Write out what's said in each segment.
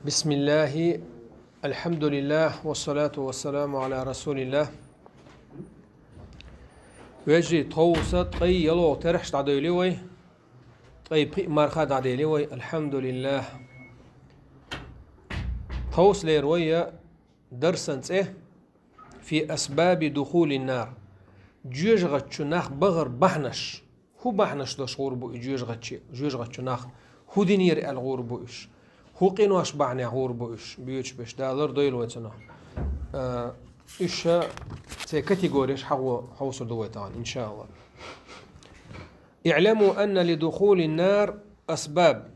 بسم الله الحمد لله والصلاة والسلام على رسول الله ويجري توسط أي يلو ترحش تعديلي وي طيب مرخى تعديلي وي الحمد لله توس ليروية درسنت في أسباب دخول النار جيجغت شناخ بغر بحنش هو بحنش دوش غوربو جيجغت شناخ هو دينير الغوربو إش هو قينواش بعني غوربو إش بيوش بيش دالر دويل ويتنا إيش تي كاتيجوريش حو سردويتان إن شاء الله. اعلموا أن لدخول النار أسباب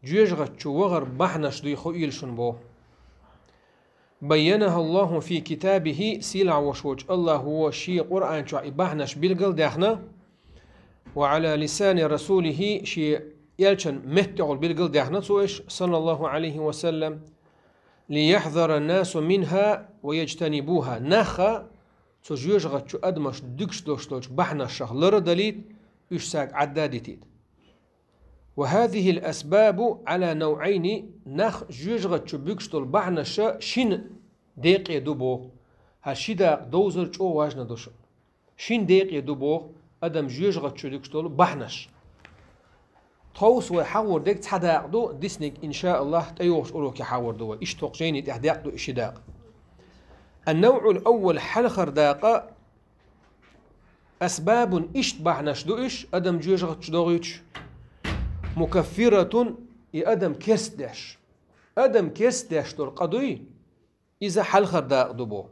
جيجغت شو وغر بحنش دي خويل شنبو بينها الله في كتابه سيلع وشوج الله هو شي قرآن شو بحنش بالقل داخنا وعلى لسان رسوله شي يلشن مهتعل بالقل داخنا سويش صلى الله عليه وسلم ليحذر الناس منها ويجتنبوها نخا تجيجغت شو أدمش دكش دوشتوش بحنش لر دليل يشساق عدادتيد. وهذه الأسباب على نوعين نخ جيجغت شو بيكشتول بحنش شين ديق يدوبو هالشيدا دوزر شو واجنا دوشن شين ديق يدوبو أدم جيجغت شو ديكشتول بحنش توس وحور ديك تحداق دو ديسنيك إن شاء الله تيوش أولوك يحور دو إيش توقجيني تحداق دو إيش داق. النوع الأول حلخر داقة أسباب إيش بحنش دو إيش أدم جيجغت شو دوغيتش مكفرة أدم كيستدش أدم كيستدش دور قضي إذا حلخر داق دبو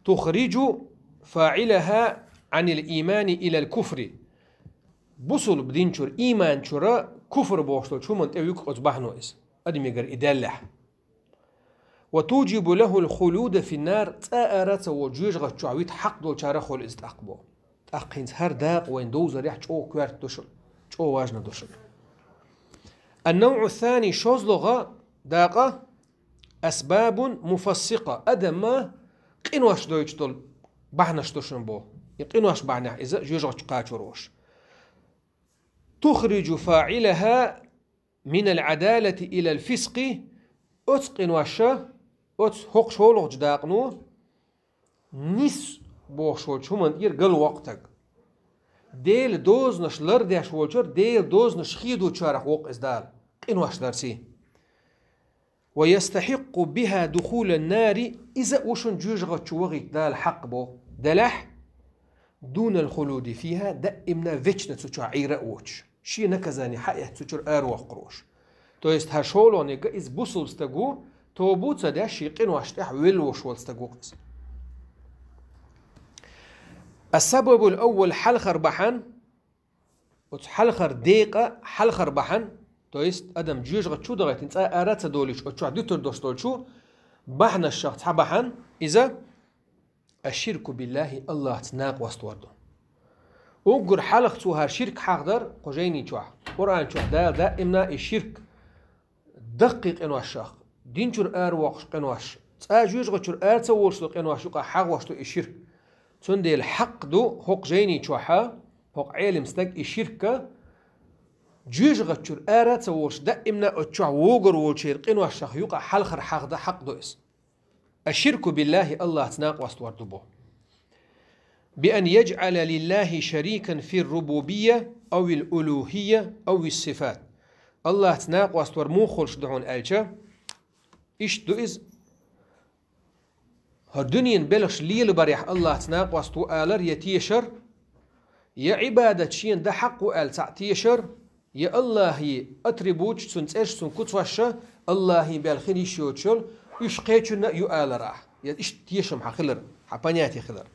تخرج فاعلها عن الإيمان إلى الكفر بوصل بدين شور إيمان شورا كفر بوشتو شو من تيوك أصبحنو إس أدم يقر إدالح وتوجب له الخلود في النار تأرت وجيجغت شعويت حق دول شارخو الإزداقبو تأقين هر داق وين دوزر ريح شو كوارت دوشل شو واجنا دوشل. النوع الثاني شوزلغة داقة أسباب مفسقة أدم قينواش دويتشتول بحنش دوشن بو يقينواش بعنح إذا جيجغت قاتشوروش تخرج فاعلها من العدالة إلى الفسق أتقن واشا هق شولغ جداقنو نس بوشول شو من يرقل وقتك ديل دوز نش لردش وجر ديل دوز نش خيدو شارح وق إزدال قنواش درسي ويستحق بها دخول النار إذا وشن جوجغت شوغي دال حق بو دلح دون الخلود فيها دائمنا فيتشنا تشع عيرة ووش شي نكزاني حقيقة تشر أروح قروش تو است هشولوني إز بوصل استجو تو بوتsa ده شي قنواش تح ويلوش والستجو قس. السبب الأول حلخر بحن وحلخر دقيقة حلخر بحن تويست أدم جيجغت شو دغيت انت أرات دوليش أتشع ديتر دوستول شو بحن الشخص حبحن إذا الشرك بالله الله تناق وستوردو وقر حلق تو هر شرك حقدر قجيني شو قرآن شو دائما الشرك دقيق إنه الشخص دين شر واقش قنواش جيجغت شر تصورش قنواش يقع حق واشتو الشرك تندي الحق دو حق جيني شوحا حق علم ستك الشركة جيجغت شر تصورش دائما اتشع وغر وشير قنوا الشخ يقع حلخر حق ده حق دو اس الشرك بالله الله تناق واستوار دبو بأن يجعل لله شريكا في الربوبية أو الألوهية أو الصفات الله تناق واستوار مو خلش دعون ألجا إيش دو إز هالدنيا بلغش ليل بريح الله تناق واستو آلر يتيشر يا عبادة شين ده حق وآل تعتيشر يا الله أتربوش سنتش سن كتوشة الله بالخير يشوتشل يشقيتشنا يؤال راح إيش تيشم حخلر حبانياتي خلر.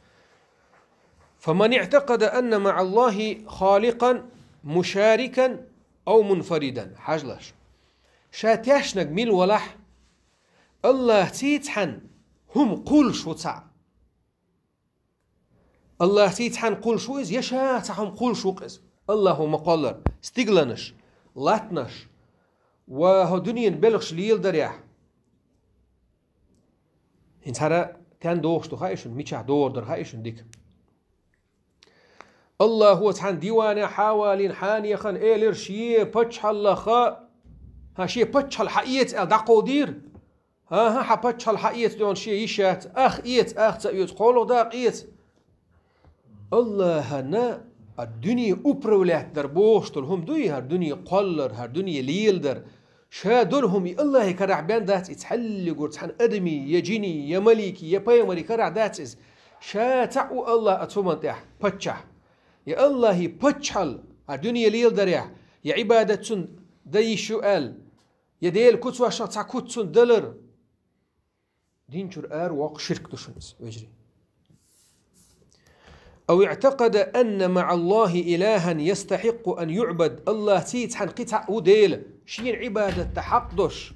فمن اعتقد أن مع الله خالقا مشاركا أو منفردا حجلش شاتيش نجميل ولح الله تيتحن هم قول شو تسع الله تيتحن قول شو إز يشا تحهم قول شو قز الله مقالر استقلنش لاتنش وهو دنيا بلغش ليل دريح انتهى تان دوش تخايشن ميشا دور در خايشن ديك الله هو تحن ديوانه حوالين حانيخن إيلر شيه بتش حلخا ها شيء بتشل حقيت دقودير ها حبتشل حقيت دون شيء يشات اخ تأيوت قولو داقيت الله هنا الدنيا أبرولات در بوشتل هم دوي هر دنيا قلر هر دنيا ليلدر شادرهم الله كرع بان دات يتحل قرت حن أدمي يا جيني يا مليكي يا بايمري كرع دات إز شاتعو الله أتفمن تح بتشح يا الله بتشحل هر دنيا ليلدر يا عبادة دي شؤال يا ديل كتوا شاتع كتسون دلر دين شر واق شرك دشنس ويجري أو اعتقد أن مع الله إلها يستحق أن يعبد الله تيتحن قطع وديل شين عبادة تحقدش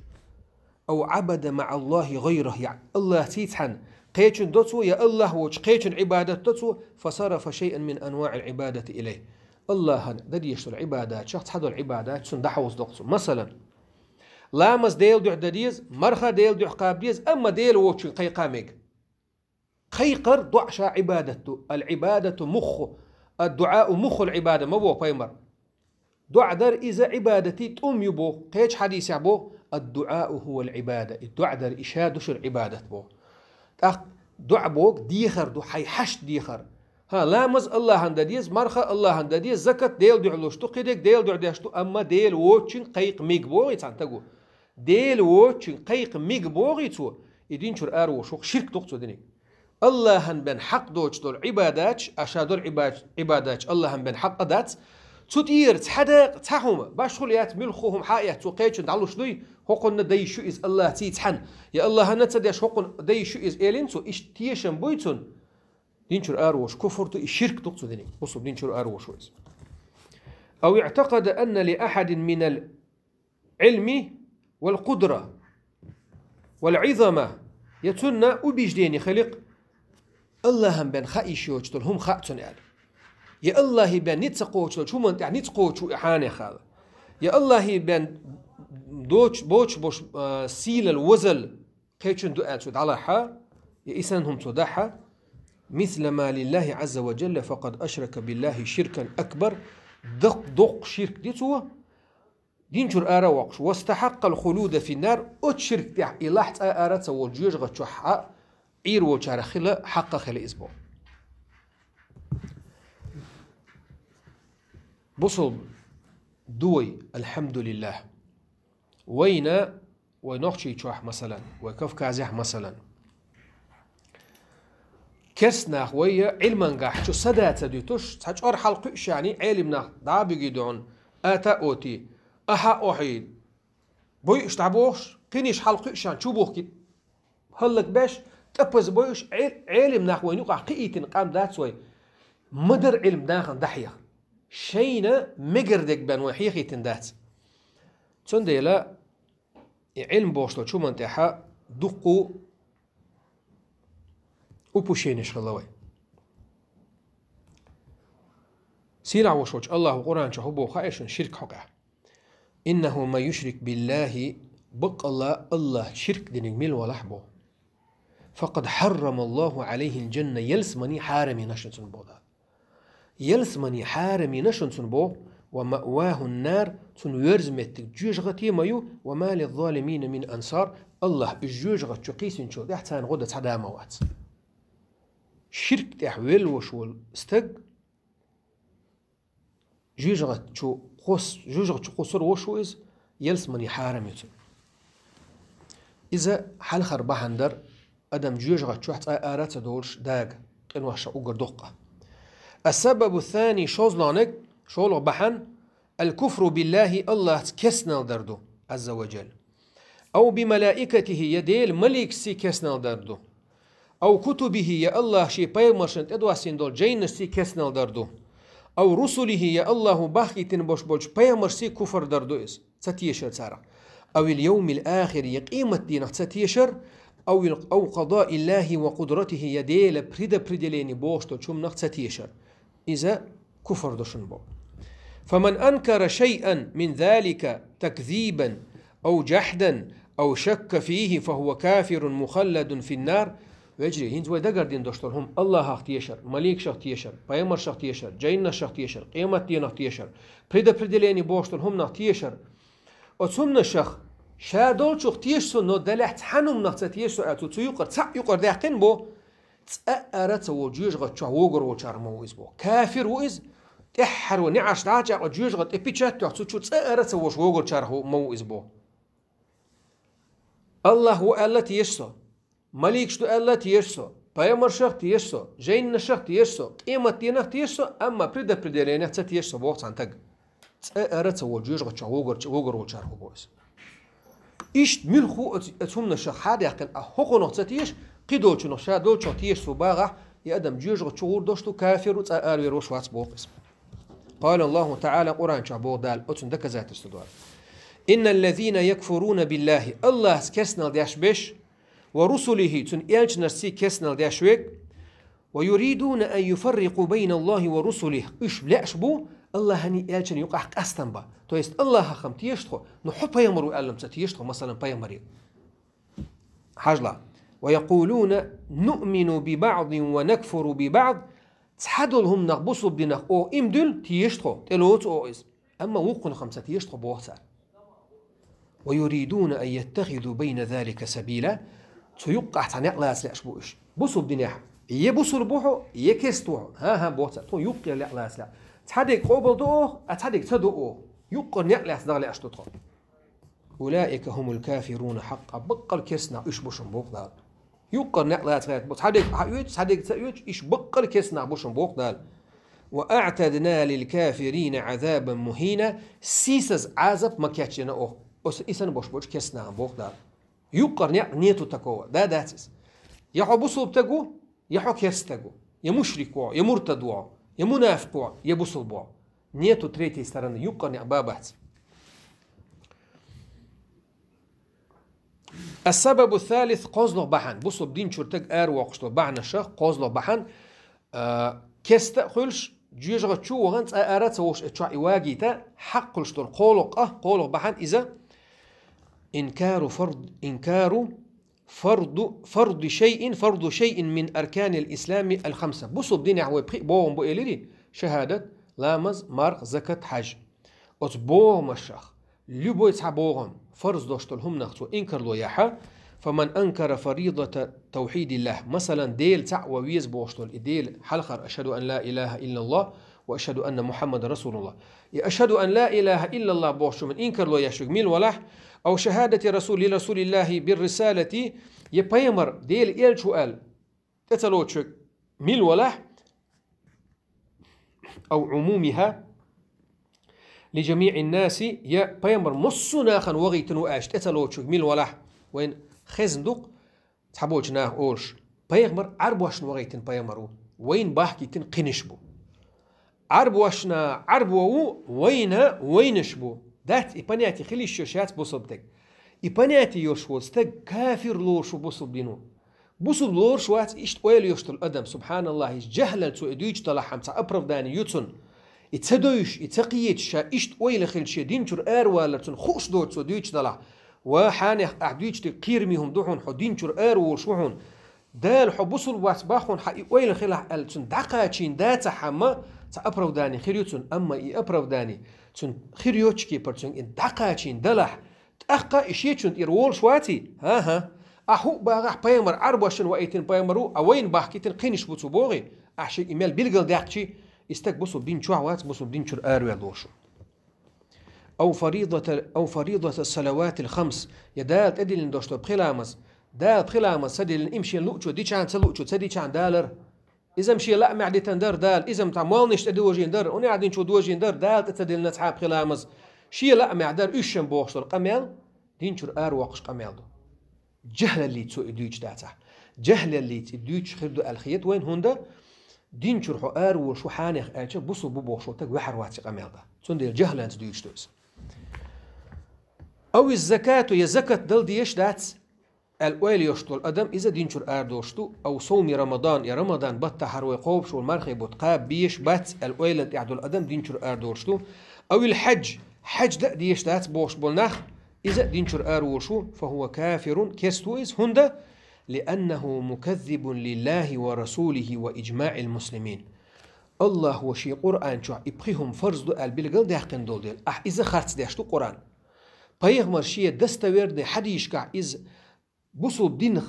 أو عبد مع الله غيره يعني الله تيتحن قيتشن دوتو يا الله وش قيتشن عبادة دوتو فصرف شيئا من أنواع العبادة إليه الله دديش العبادات شخص حدو العبادات سندحوز دوتو مثلا لامز ديل دع دديز مرخا ديل دع قابديز أما ديل وش قيقامك خيقر دعشا عبادته العبادة مخ الدعاء مخ العبادة ما بو بايمر دع در إذا عبادتي تأم يبو قيش حديث يعبو الدعاء هو العبادة الدع در إشادش العبادة بو دع بوك ديخر دو حيحش ديخر ها لامز الله هندديز مرخا الله هندديز زكاة ديل دع لوشتو قيدك ديل دع ديشتو أما ديل ووچن قيق ميق بوغي تانتقو ديل ووچن قيق ميق بوغي تو يدين شر آرو وشوق شرك تقصو دينيك الله هم بن حق دوش دول عبادات أشادول عبادات الله هم بن حق دات تطير تحدق تحهم باش خليات ملخوهم حائيات توقيتش دعلوش دوي هقولنا دي شو إز الله تيتحن يا الله هنتديش هقول دي شو إز إيلين تو إش تيشن بويتون دينشر أروش كفر تو الشرك تقصد ديني بصوا دينشر أروش وإز أو اعتقد أن لأحد من العلم والقدرة والعظمة يتنا وبيجديني خلق الله هم بين خائشوش هم خاطن يعني يا الله بين نتسقوش شو من يعني نتسقوش إحانة خال يا الله بين دوش بوش سيل الوزل قيتشن دعاء سود على حا يا إنسانهم تضحى مثل ما لله عز وجل فقد أشرك بالله شركا أكبر دق شرك ديتوا دينشر آرا وقش واستحق الخلود في النار أتشرك ديح إلاحت آرات والجيوش غتشوحا عير وشار خلا حق خلا إسبوع بصل دوي الحمد لله وين ونخشي تشوح مثلا وكف كازح مثلا كسنا خويا علما قاح شو صدات ديتوش تحجر حلقش يعني علمنا دعابي جدعون آتا أوتي أها أوحيد بوي اشتعبوش قينيش حلقش يعني شو بوخ كده هلك باش تبز بويش علم ناخوين يقع قيتن قام دات سوي مدر علم داخل دحية شينا مقردك بان وحيخي تندات تندي لا علم بوشتو شو منتحا دقو وبوشينش خلاوي سيرع وشوش الله وقرآن شهبو خائشن شرك حقه إنه ما يشرك بالله بق الله شرك دين ميل ولحبو فقد حرم الله عليه الجنة يلسمني حارمي نشنسن بودا يلسمني حارمي نشنسن بو ومأواه النار تنورزمت جوجغتي مايو وما للظالمين من أنصار الله الجوجغت شقيسن شو دحتان غدة حدا موات شرك تحويل وشول استق جوجغت شو قصر وشو إز يلسمني حارميتو إذا حال خربا هندر أدم جوجغت شو حتى آرات دولش داق قنوش أقر دقة السبب الثاني شوزلانك شولغ بحن الكفر بالله الله كسنال دردو عز وجل أو بملائكته يديل ملك سي كسنال دردو أو كتبه يا الله شي بايمرشنت ادواسين دول جين سي كسنال دردو أو رسله يا الله باخي تنبوش بوش بايمر سي كفر دردو إس ستيشر سارة أو اليوم الآخر يقيمة دينك ستيشر أو قضاء الله وقدرته يديل بريدليني بوشتو شم نخ ستيشر إذا كفر دوشن بو فمن أنكر شيئا من ذلك تكذيبا أو جحدا أو شك فيه فهو كافر مخلد في النار ويجري هنز ويدقر دين دوشترهم الله اختيشر مليك شختيشر بايمر شختيشر جينا شختيشر قيمة دين اختيشر بريدليني بوشترهم نختيشر أتهم نشخ شادول شخ تيشسو نو دلحت حنوم نخت تيشسو أتو تيقر يقر داقين بو تأرت وجيج غتشا وغر وشار مويز بو كافر ويز تحر ونعش راجع وجيج غت إبيتشات تحسو تأرت وش وغر شار مويز بو الله هو الله تيشسو مليك شتو الله تيشسو بايمر شخ تيشسو جين نشخ تيشسو قيمة تينخ تيشسو أما بريدا لينخ تيشسو بوقت عن تق تأرت وجيج غتشا وغر وشار مويز إيش ملخو أتهم نشخ حاد يقن أحقو نختيش قيدول شنو شادول شتيش صباغة يأدم جيج غتشور دوشتو كافر وتأل ويروش واتس بوقس قال الله تعالى قرآن شعبو دال أتن دك ذات استدوار إن الذين يكفرون بالله الله كسنا دياش بش ورسله تن إلش نرسي كسنا دياش ويك ويريدون أن يفرقوا بين الله ورسله إيش بلاش بو الله هني إلشن يقع أستنبا تو يست الله خم تيشتخو نحب يمرو ألم تيشتخو مثلا بيمري حاجلا ويقولون نؤمن ببعض ونكفر ببعض تحدلهم نغبصوا بدنا أو إمدل تيشتخو تلوت أو إز أما وقن خمسة تيشتخو بوحسا ويريدون أن يتخذوا بين ذلك سبيلا تيقع تنقل أسلاش بوش بصوا بدنا يبصوا البوحو يكستوه ها بوحسا تو يقع لأقلا أسلا تحدق قوبل دوه أتحدق تدوه يقع نقل أسدغل أشتطخو أولئك هم الكافرون حقا بقى الكسنا إيش بوشن بوق دال يقر نقلات غير تحدق إيش بقى الكسنا بوشن بوق دال وأعتدنا للكافرين عذابا مهينا سيسز عذاب ما كاتشنا أوه بس إيسان بوش كسنا بوق دال يقر نيتو تكوه داتس يحو بوصل بتقو يحو كيس تقو يا مشرك وع يا مرتد وع يا منافق وع يا بوصل بوع نيتو تريتي استرن يقر نعبابات السبب الثالث قوزلو بحن بصوا بدين شرتك ار وقشلو بحن الشخ قوزلو بحن كستا خلش جيجغ تشو وغنت ارات وش اتشع اواجيتا حق قلشتو القولق قولق بحن اذا انكار فرض شيء من اركان الاسلام الخمسه بصوا بدين عوي بوم بو اليري شهاده لامز مارق زكاه حج اتبوم الشخ لبو يتحبوهم فرض دوشتلهم نختو إنكر لو يحا فمن أنكر فريضة توحيد الله مثلا ديل تع وويز بوشتل ديل حلخر أشهد أن لا إله إلا الله وأشهد أن محمد رسول الله أشهد أن لا إله إلا الله بوشتل من إنكر لو يشرك ميل ولاح أو شهادة رسول الله بالرسالة يبيمر ديل إيل شوال تتلوتشك ميل ولاح أو عمومها لجميع الناس يا بيمر مصنا خن وغيتنو اش تتلوتشو ميل ولاح وين خزندق تحبوش ناه اورش بيمر عربوش وغيتن بيمرو وين باحكيتن قنشبو عربوشنا عربو وينشبو دات إبانياتي خلي الشوشات بوصبتك إبانياتي يوشوستك كافر لورشو بوصبينو بوصب لورشوات إشت ويل يشتل أدم سبحان الله جهلا تو إدويج طلحهم تا أبرف داني يوتن يتسدوش يتقيتش إشت ويل خل شي دينشر والرتن خوش دوت سو دويش طلع وحاني أحدويش تقيرميهم دوحون حو دينشر وشوحون دال حبوصل واتباخون حقي ويل خل التن دقاتشين داتا حما تا أبرف داني خيريوتن أما إي أبرف داني تن خيريوتشكي برتن إن دقاتشين دلح تأخا إشيتشن إرول شواتي ها أحو باغح بايمر عربوشن وإيتن بايمرو أوين باحكيتن قينش بوتو بوغي أحشي إيميل بيلغل داقشي استك بصوا بدين شوعوات بصوا بدين شر آروي دوشو أو فريضة الصلوات الخمس يدال تدل دوشتو بخلامس دال بخلامس سدل إمشي لوتشو دي كان تلوتشو تدي كان دالر إذا مشي لا معدي تندر دال إذا متعمالنش تدوجين در وني قاعدين شو دوجين در دال تدل نتحاب خلامس شي لا معدر إيشن بوشتو القميل دين شر آروقش قميل دو جهل اللي تسو إدويج داتا جهل اللي تدويج خردو الخيط وين هوندا دين شرحو وشو حانيخ آلشة بصو ببوشو تك وحر واتي قميل دا تون الجهل أنت دويش دوز أو الزكاة يا زكاة دل ديش دات الأويل يشتو الأدم إذا دين شر دوشتو أو صوم رمضان يا رمضان بطا حروي قوب شو المرخي بتقاب بيش بات الأويل يعدو الأدم دين شر دوشتو أو الحج حج دا ديش دات بوش بولناخ إذا دين شر وشو فهو كافر كيستويز هندا لأنه مكذب لله ورسوله وإجماع المسلمين الله وشي قرآن شو إبخيهم فرز دو البلغل داقن دول ديل إذا خارت داشتو قرآن Peygamber şiye destaverde hadişka iz busul dinх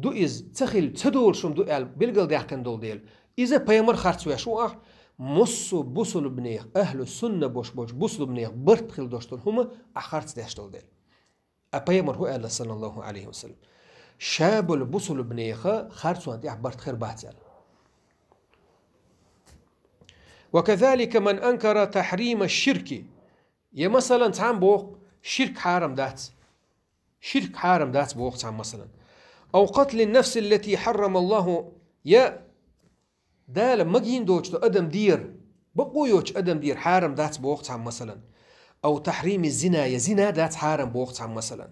du iz tsahil tsadolşum du el bilgel dehken dol değil. İze peygamber harçwe şu ah musu busul bneyh ehlu sunne boş busul bneyh bırt khil dostol huma aharts deştol değil. A peygamber hu el sallallahu aleyhi ve sellem. Şabul busul bneyh harçwan ya bırt khir bahsel. وكذلك من أنكر تحريم الشرك يا مثلا تعم بوق شرك حارم دات بوق تعم مثلا أو قتل النفس التي حرم الله يا دال مجين دوج أدم دير بقويوش أدم دير حارم دات بوق تعم مثلا أو تحريم الزنا يا زنا دات حارم بوق تعم مثلا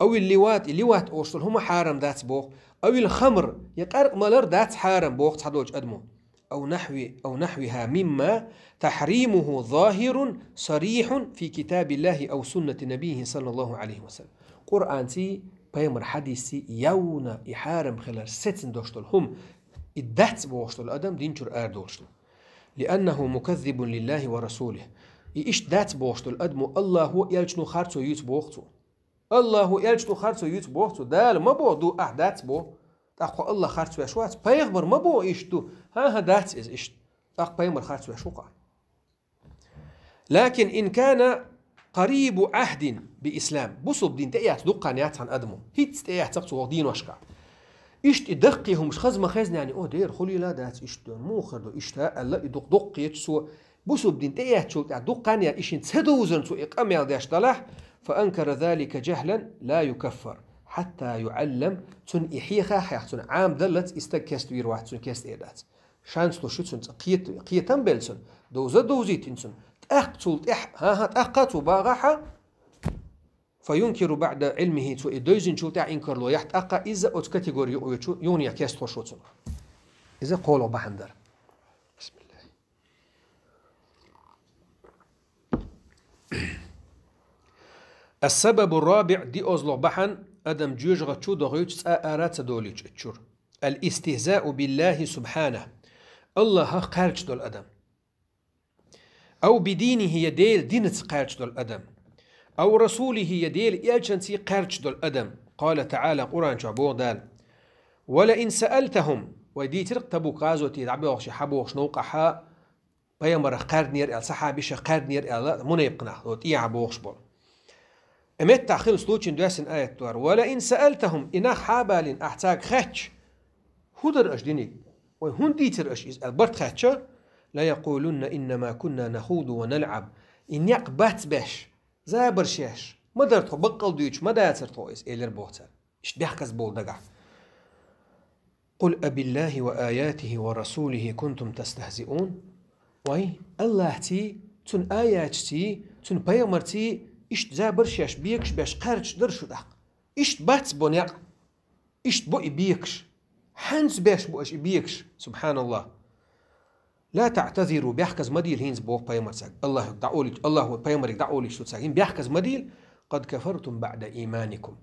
أو اللوات أوصل هما حارم دات بوق أو الخمر يقرق مالر دات حارم بوق تعدوج أدمو أو نحوها مما تحريمه ظاهر صريح في كتاب الله أو سنة نبيه صلى الله عليه وسلم قرآن تي بيمر حديثي يونا إحارم خلال ستن دوشتل هم إدهت بوشتل أدم دينشر دوشتل لأنه مكذب لله ورسوله إيش دات بوشتل أدمو الله هو يلجنو خارتو يوت بوختو الله هو يلجنو خارتو يوت بوختو دال ما بوضو أحدات بو أخو الله خارج وشوات بيغبر ما بو إيشتو ها دات إز إيشت أخ بيغبر خارج وشوقع لكن إن كان قريب عهد بإسلام بصب دين تأيات دقانيات عن أدمو هيت تأيات تقصو دين وشكع إيشت دقيهم مش خزم خزن يعني أو دير خلي لا دات إيشت مو خردو إيشت ألا يدق دق يتسو بصب دين تأيات شو دقانيا إيشين تسدوزن سو إقامل داش طلح فأنكر ذلك جهلا لا يكفر حتى يعلم تن إحيخا حيحتن عام دلت استكست وير واحد تن كست إيدات شانس لو شتن قيتن بلسن دوزيت إنسن تأقتل ها تأقت وباغحا فينكر بعد علمه تو إدوزن شو تاع إنكر لو يحت أقا إذا أوت كاتيجوري يونيا كست وشوتن إذا قولوا بحندر بسم الله السبب الرابع دي أزلو بحن أدم جوجغ تشو دغيوش آرات دوليج تشور الاستهزاء بالله سبحانه الله قارج دول أدم أو بدينه يديل دينت قارج دول أدم أو رسوله يديل إلشنتي قارج دول أدم قال تعالى قرآن شعبور دال ولئن سألتهم ودي ترق تبو قازو تيدعبوغش حبوغش نوقحا بيامر قاردنير إل صحابيش قاردنير إل منيبقنا وتيعبوغش بول أمت تأخير سلوتشن دواسن آية توار ولئن سألتهم إنا حابال أحتاج خاتش هدر أجديني وهن ديتر أش إز البرت خاتشا لا يقولون إنما كنا نخوض ونلعب إن يقبات باش زابر شاش ما درتو بقل ديوش ما داترتو إز إيلر بوتر إش بيحكز بول دقع قل أبي الله وآياته ورسوله كنتم تستهزئون وي الله تي تن آيات تي تن بيامر تي إشت زابر شاش بيكش باش قارج درشو دق إشت بات بونيق إشت بو إبيكش حنس باش بو إش إبيكش سبحان الله لا تعتذروا بيحكز مديل هينز بوق بايمرسك الله دعولي الله بايمرك دعولي شو تساقين بيحكز مديل قد كفرتم بعد إيمانكم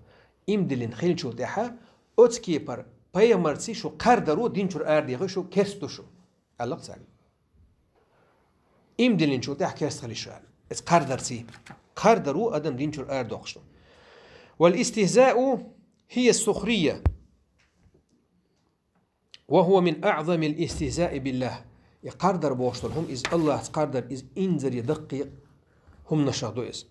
إمدلين خيل شو تحا أتكيبر بايمرسي شو قردرو دينشور آردي شو كستو شو الله تساقين إمدلين شو تحا كست خلي شو إس قردرسي قردرو أدم دينشور آردوخشو والاستهزاء هي السخرية وهو من أعظم الاستهزاء بالله يقدر بوشتلهم إز الله تقدر إز إنزر يدقق هم نشاطو إز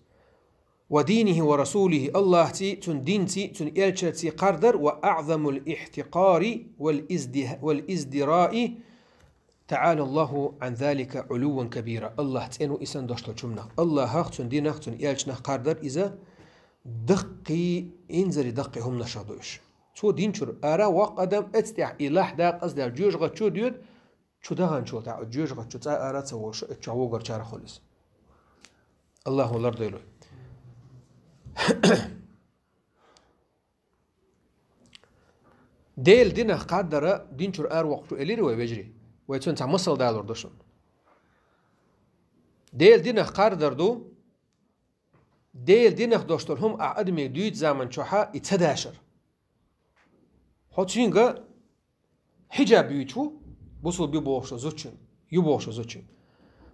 ودينه ورسوله الله تي تن دين تي تن إلشتي قدر وأعظم الاحتقار والازدراء تعالى الله عن ذلك علوا كبيرا الله تأنو إسان داشتو شمنا الله هاختن دينه تن إلشنا قدر إذا دقي إنزر دقي هم نشاطو إش تو دينشور أرا وقدم اتستع إله داق أصدر جوج غتشو ديود شو دهان شو تاع جوج غتشو تاع أرا تسوي تشاو غرشار خالص الله الأرض يلو ديل دينه قدر دينشور أر وقتو إليري ويجري ويتون تاع مصل دالور دوشون ديل دينه قدر دو ديل دينه دوشتر هم أعدمي ديود زمن شوحا يتداشر هاتشينغا حجاب يوتشو بوصل بيبوشو زوتشن يبوشو زوتشن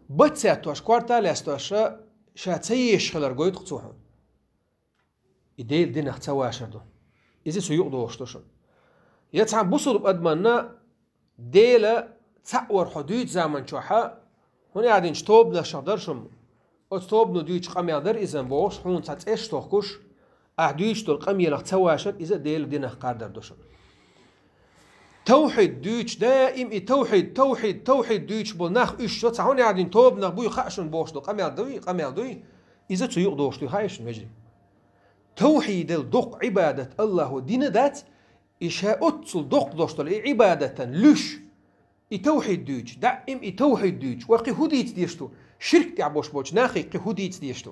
بتساتوش كوارتال استوش شاتسيش خلر قويت قطوحون إديل دين اختواشردو إذا سيقضوا وشتوشن يتعب بصل بأدمنا ديلا تعور حدود زمن شوحا هون قاعدين شتوبنا شادرشم أتوبنا دويش قام يقدر إذا بوش هون تعت إيش توخكش أحدويش تول قام يلخ تواشر إذا ديل دين قادر دوشن توحيد دويش دائم توحيد دويش بالنخ إيش شو هون قاعدين توبنا بوي خاشن بوش تول قام يقدر إذا تيقضوا وشتو هايش مجري توحيد الدق عبادة الله ودين ذات إشاء أتصل دق دوشتل عبادة لش توحيد دوج دائم توحيد دوج وقي هديت ديشتو شرك تعبوش بوش ناخي قي هديت ديشتو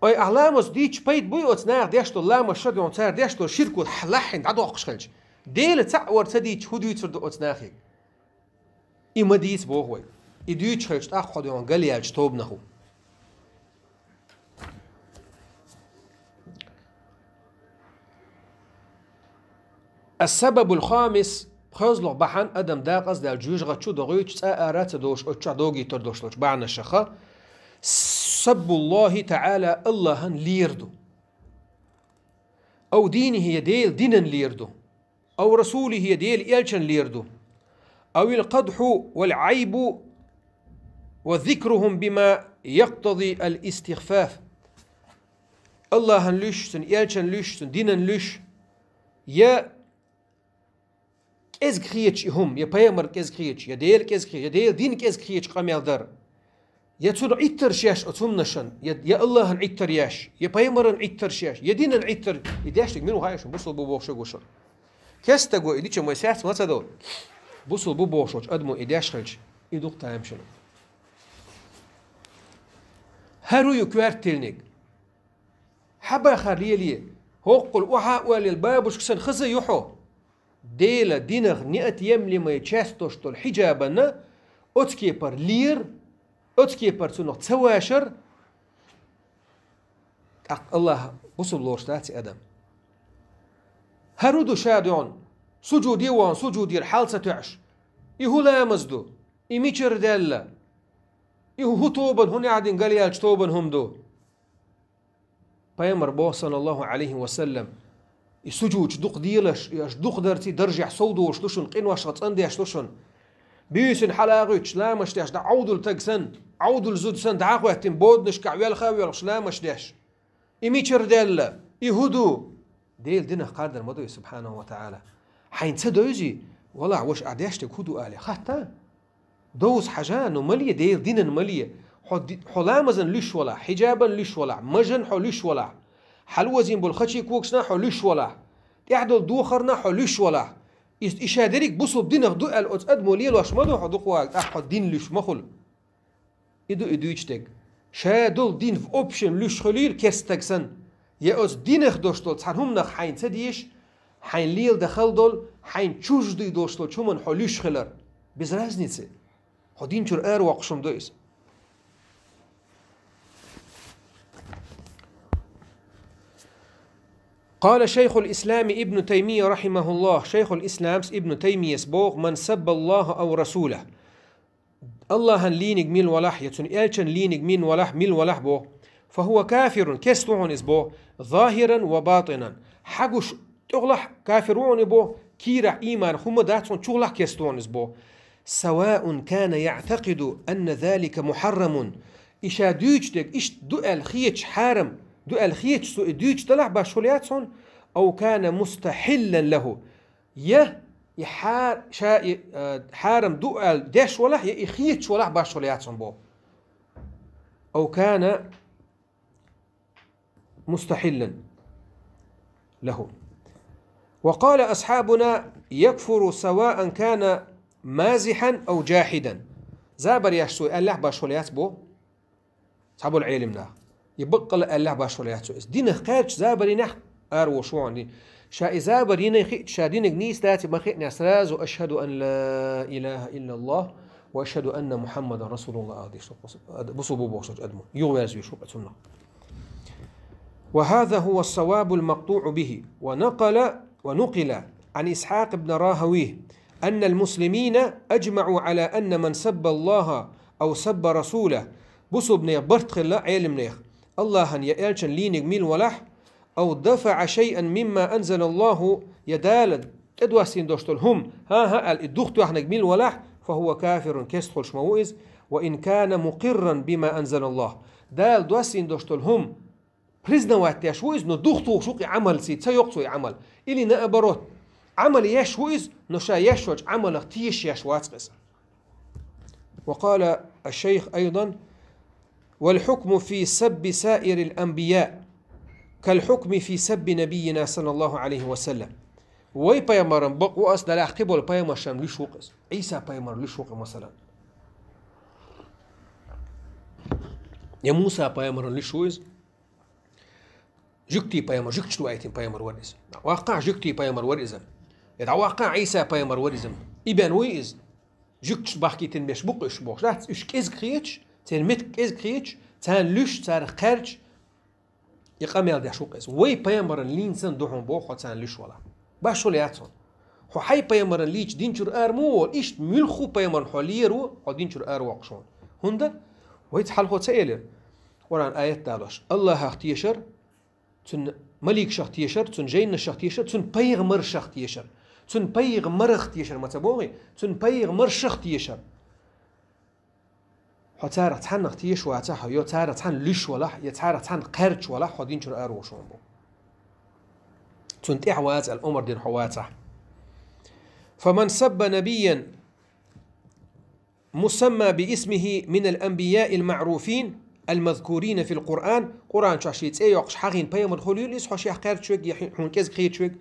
أي أعلامس ديش بيت بوي أتناغ ديشتو لامس شد يونتار ديشتو شركو حلحن عدو أقشخلج ديل تعور تديش هديت فردو أتناخي إما ديت بوهوي إديش خلج أخذ يون قليالج توبنهو السبب الخامس خزلق بحن أدم داقز دال جوجغة شو دغيش سآرات دوش أتشع دوغي تردوش لوش بعنا الشخة سب الله تعالى الله ليردو أو دينه يديل دينا ليردو أو رسوله يديل إلشن ليردو أو القدح والعيب وذكرهم بما يقتضي الاستخفاف الله لش إلشن لش دينا لش يا إزكريتش هم يا بيامر إزكريتش يا ديل إزكريتش يا ديل دين إزكريتش قاميال در يا تور عيتر شاش أتهم نشان يا الله عيتر ياش يا بيامر عيتر شاش يا دين عيتر يداش منو هايش بوصل بو بوشة وشر كاستجو إديش ما يساعد ما تدور بوصل بو بوشة أدمو إداش خرج يدوق تام شنو هرو يكوارت تلنيك حبا خليلي هو قل وحا والباب وشكسن خزي يحو ديلا دينغ نيت يملي ما يتشاستوش تول حجابنا أتكيبر لير أتكيبر تنو تواشر الله بصل لوش تاتي أدم هرودو شادون سجودي وان سجودي الحال ستعش إيهو لا مزدو إيميشر دالا إيهو توبن هون قاعدين قاليالج توبن هم دو بيامر بو صلى الله عليه وسلم السجود دق ديلش ياش دق درتي درجع صودو شلوشن قين واش غتصندي شلوشن بيسن حلاغيتش لا مش داش دا عودل تكسن عودل زود سن دعاق وقتين بود نشكع ويل خاوي لا مش داش إيميشر دالا يهودو ديل دينه قادر مدوي سبحانه وتعالى حين تدوزي والله واش أعداشتك هدو آلي حتى دوز حاجان وملية ديل دينن ملية حلامزن ليش ولا حجابا ليش ولا مجن حليش ولا حلوزين بالخشي كوكسنا حليش ولا تعدل دوخرنا حليش ولا إشادريك بصب دينه دو الأتقد موليل واش مدو حدوق واحد أحد دين ليش مخل إدو يجتك شادل دين في أوبشن ليش خليل كستكسن يا أز دينه دوشتول تحنهم نخ حين تديش حين ليل دخل دول حين تشوج دي دوشتول شو من حليش خلر بزرازنيتسي حدين شر واقشم دويس قال شيخ الإسلام ابن تيمية رحمه الله شيخ الإسلام ابن تيمية سبوغ من سب الله أو رسوله الله لينك ميل ولح يتون إلشن لينك مين ولح ميل ولح بو فهو كافر كستوعن اسبو ظاهرا وباطنا حقوش تغلح كافرون بو كيرع إيمان هم داتون تغلح كستوعن اسبو سواء كان يعتقد أن ذلك محرم إشا دوجتك إش دؤل خيتش حارم دؤل خيتش دوج طلع باشولياتون أو كان مستحلا له حارم دؤل داش ولا يخيتش ولا باشولياتون بو أو كان مستحلا له وقال أصحابنا يكفر سواء كان مازحا أو جاحدا زابر يشتو الله باشوليات بو صحابو العلمنا يبقى الله باشوليات سو دين خارج زابر ينح أرو شواني شا زابر ينخ شادين جنيس داتي بخيت نسراز وأشهد أن لا إله إلا الله وأشهد أن محمد رسول الله بصبو بوصج أدمو يغوز يشوف أتنا وهذا هو الصواب المقطوع به ونقل عن إسحاق بن راهويه أن المسلمين أجمعوا على أن من سب الله أو سب رسوله بصب نيخ برتخلا علم نيخ الله يألشن لينك ميل ولح أو دفع شيئا مما أنزل الله يدال ادواسين دوشتل هم ها الدخت احنا جميل ولاح فهو كافر كيستخل شموئز وإن كان مقرا بما أنزل الله دال دواسين دوشتل هم برزنا واتياش وإز نو دختو شوقي عمل سيد سيوقتو عمل إلي نأبروت عمل ياش وإز نشا يشوج عمل اختيش ياش واتقس. وقال الشيخ أيضا والحكم في سب سائر الأنبياء كالحكم في سب نبينا صلى الله عليه وسلم. وي بايمرن بق واس دلا قبل بايمر شام لشوقس عيسى بايمر لشوق مثلا يا موسى بايمر لشويز جكتي بايمر جكت شويتين بايمر ورز واقع جكتي بايمر ورزم يدا واقع عيسى بايمر ورزم ابن ويز جكت بحكي تنبش بقش بوش لا اش كيز كريتش تن مت كيز كريتش تان لش تار خرج يقامل دي شوقس وي بايمر لينسن دوهم بو خطان لش ولا باشو لياتون هو حي بايمرن ليش دينشر ارمو ايش ملخو بايمرن حوليرو او دينشر ار وقشون هندا ويت حلقو تسيلر وران ايات دالوش الله اختيشر تن ملك شختيشر تن جين شختيشر تن بايغمر شختيشر تن بايغمر اختيشر ما تبوغي تن بايغمر شختيشر هو تارة تحن اختيش واتاها يو تارة تحن ليش ولا يتارة تحن قرج ولا هو دينشر ار وقشون بو تنتيح واز الأمر دين حواتح. فمن سب نبيا مسمى باسمه من الأنبياء المعروفين المذكورين في القرآن قرآن شاشيت يقش حقين بيمر خليل حشي حقير شوك يحون كيز خير شوك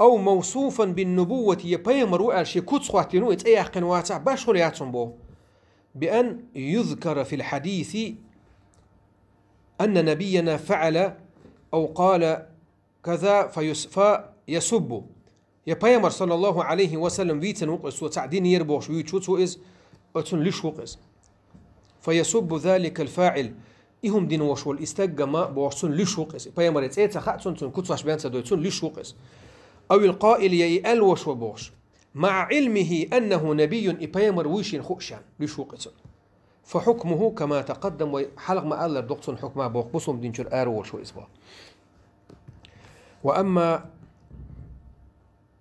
أو موصوفا بالنبوة يبيمر وقال شي كوتس خواتينو يتأي حقين واتح باش خلياتهم بو بأن يذكر في الحديث أن نبينا فعل أو قال كذا فيسب يا بايمر صلى الله عليه وسلم فيتن وقس وتعدين يربوش ويتشوت وإز أتن ليش وقس فيسب ذلك الفاعل إهم دين وشول استجمع بوشون ليش وقس بايمر يتأتى خاتون تن كتواش بيان سدوتون ليش وقس أو القائل يأل وش وبوش مع علمه أنه نبي بايمر ويشين خوشان ليش وقس فحكمه كما تقدم وحلق ما قال دكتور حكمه بوقبصهم دين شر آرو وشو إسبا. وأما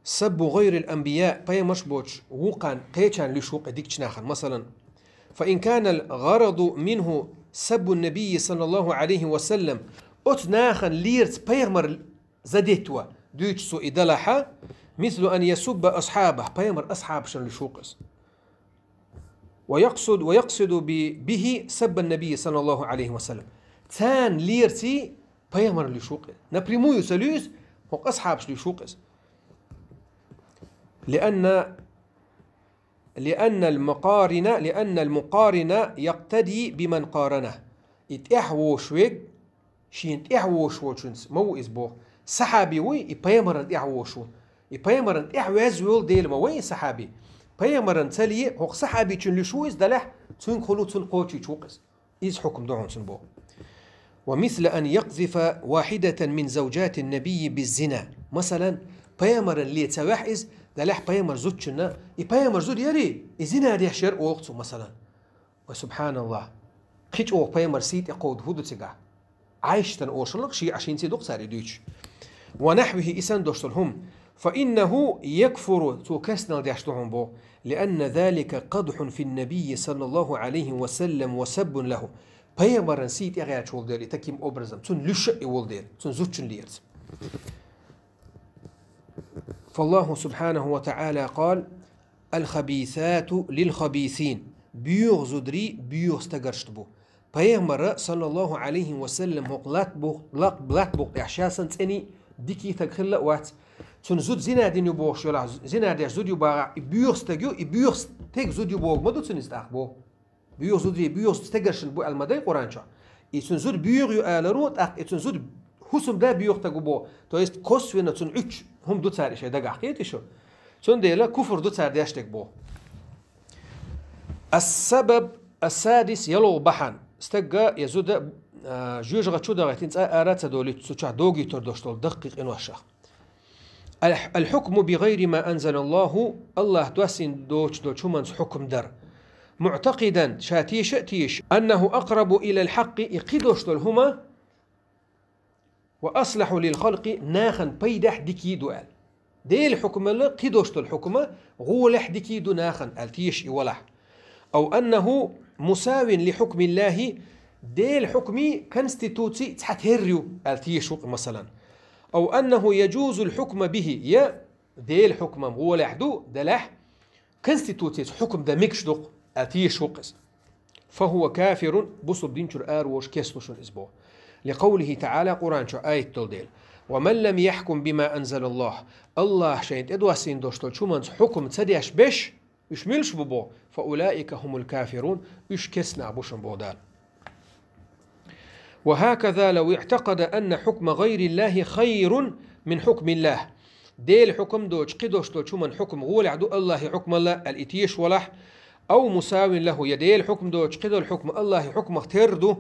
سب غير الأنبياء بايمرش بوش وقان قيتشان لشوق ديك ناخن مثلا فإن كان الغرض منه سب النبي صلى الله عليه وسلم أتناخن ليرت بايمر زديتوا دويتش سو إدلحا مثل أن يسب أصحابه بايمر أصحاب شن لشوقس ويقصد به سب النبي صلى الله عليه وسلم تان ليرتي بايمر لشوقس نبريمو يسلوز هو أصحاب لشوقس لأن المقارن يقتدي بمن قارنه يتحوو شويق شين تحوو شوشنس مو إسبوع صحابي وي يبايمرن تحوو شو يبايمرن تحوز ويل ديل ما وين صحابي بايمرن تلي هو صحابي تشن لشويز دلح تون خلو تون قوتشي شوقس إيش حكم دعون سنبو. ومثل أن يقذف واحدة من زوجات النبي بالزنا مثلا بايمرن لي تواحز دلح بايمر زوجنا بايمر زود يري الزنا دي حشر وقته مثلا وسبحان الله خيج او بايمر سيت يقود هدو تيغا عايش تن اوشلق شي عشان تدق ساري دويتش ونحوه إسان دوشتلهم فإنه يكفر توكسنا ديشتهم بو لأن ذلك قدح في النبي صلى الله عليه وسلم وسب له بايمر سيت يغير شول ديري تكيم أبرزم تون لشق يول تون زوجن ليرت. فالله سبحانه وتعالى قال الخبيثات للخبيثين بيوغ زدري بيوغ استقرشتبو بايمر صلى الله عليه وسلم هقلات بلات بوق إحشاسا تاني ديكي تقخل وات تون زود زنا دين يبوغ شولا زنا ديش زود يباغ بيوغ استقيو بيوغ تيك زود يبوغ مدو تون استقبو بيوغ زدري بيوغ استقرشن بو المدى قرانشا تون زود بيوغ يؤالرو تون زود حسم ده بيوغ تقبو تو يست كوسوين تون عش هم دو تاريش دقا حقيقتشو تون ديلا كفر دو تار ديش تقبو. السبب السادس يلو بحن استقا يزود جوج غتشو دغيتين آرات دولي تسوچا دوغي تردوشتول دقيق إنو الشخ الحكم بغير ما أنزل الله دواسين دوشو منس حكم در معتقدا شاتيش أنه أقرب إلى الحق يقيدوشتول هما وأصلح للخلق ناخن بيدح ديكي دوال ديل حكم الله قدوشت الحكمة غولح ديكي دو ناخن التيش إولح أو أنه مساو لحكم الله ديل حكمي كونستيتوتي تحت هريو التيش مثلا أو أنه يجوز الحكم به يا ديل حكم غولح دو دلح كونستيتوتي حكم دا ميكش دوق التيش وقس فهو كافر بصب دينشر آروش كيستوشن إسبوع لقوله تعالى قرآن شو آية تلديل ومن لم يحكم بما أنزل الله شيء إدواسين دوشتل شو من حكم تسديش بش يشملش ببو فأولئك هم الكافرون يش كسنا بوشن بودال وهكذا لو اعتقد أن حكم غير الله خير من حكم الله ديل حكم دوش قدوشتل شو من حكم غول عدو الله حكم الله الاتيش ولح أو مساو له يديل حكم دوش قدو الحكم الله حكم اختردو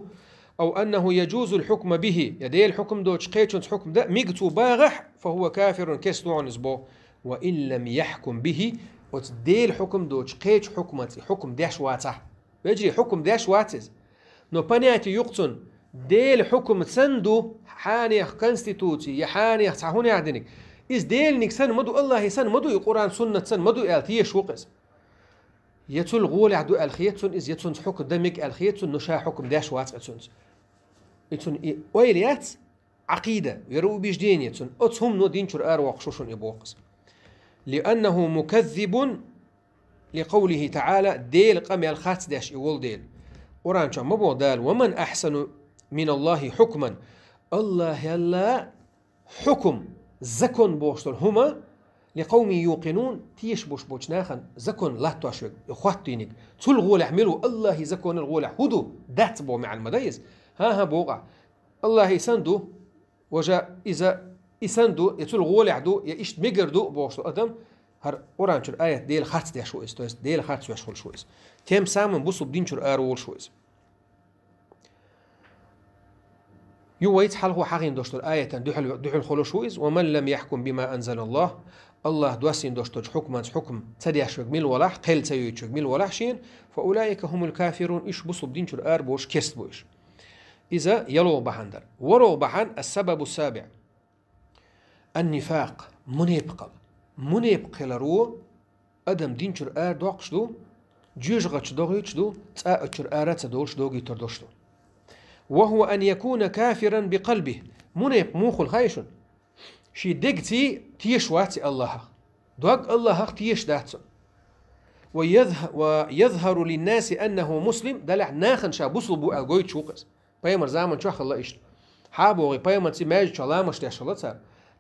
أو أنه يجوز الحكم به يديل حكم دوش قيتشنس حكم ده ميقتو باغح فهو كافر كسنو نسبو وإن لم يحكم به وتديل حكم دوش قيتش حكم داش واتح بيجري حكم داش واتز نو بانياتي يقتن ديل حكم تسندو حانيخ كونستيتوتي يحانيخ تحوني عدنك إز ديل نك سن مدو الله سن مدو القرآن سنة سن مدو آلتيش وقس يتل غول عدو الخيتون إز يتون حكم دمك الخيتون نشا حكم داش واتح يتون يتون ويليات عقيدة يرو بيجدين يتون أتهم نو دين شر آر وقشوشون يبوقس لأنه مكذب لقوله تعالى ديل قمي الخاتس داش يول ديل قرآن شو مبو دال ومن أحسن من الله حكما الله يلا حكم زكون بوشتل هما لقوم يوقنون تيش بوش ناخن زكون لا توشوك يخواتينك تل غول احملوا الله زكون الغول هدو دات بو مع المدايز ها بوقع الله يسندو وجا إذا يسندو يتل غول عدو يشت ميجردو بوشتل أدم هر قرآن شر آية ديل خاتس داش شو است ديل خاتس يشخل شو است تيم سامن بوسو بدين شر آرول شو است يويت حلقو حقين دوشتر آية دحل خلو شويز ومن لم يحكم بما أنزل الله دواسين دوشتر حكم تديش ميل ولاح قيل تيويتش ميل ولاح شين فأولئك هم الكافرون إيش بصو بدين شر آر بوش كست بوش إذا يلو بحندر ورو بحن السبب السابع النفاق منيبقل رو أدم دين شر آر دوقش دو جيجغتش دوغيتش دو تأتشر آرات دولش دوغي تردوش دو وهو أن يكون كافرا بقلبه منيب موخ الخيشن شي دقتي تيش واتي الله دوق الله تيش داتسن ويظهر للناس أنه مسلم دلع ناخن شابوصل بو ألقويت شوقس بايمر زامن شوخ الله إشت حابوغي بايمر تي ماجد شلامش تيشغل